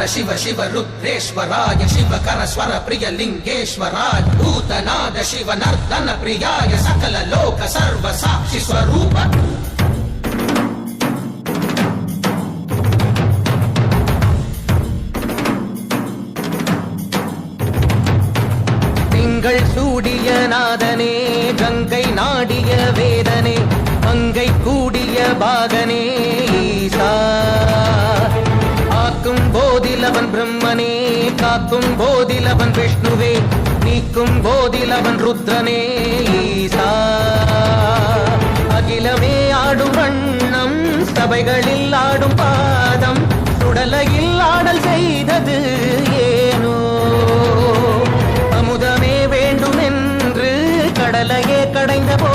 शिव शिव रुद्रेश्वराय शिवकर स्वर प्रिय लिंगेश्वराय भूतनाद शिव नर्तन प्रियाय सकल लोक सर्व साक्षि स्वरूप திங்கள் சூடிய நாதனே கங்கை நாடிய வேதனே மங்கை கூடிய பாகனே ஈசா ஆக்கும் போதிலவன் பிரம்மனே காக்கும் போதிலவன் விஷ்ணுவே நீக்கும் போதிலவன் ருத்ரனே ஈசா அகிலமே ஆடும் வண்ணம் சபைகளில் ஆடும் பாதம் சுடலையில் ஆடல் செய்தது ஏனோ அமுதமே வேண்டும் என்று கடலையே கடைந்த போ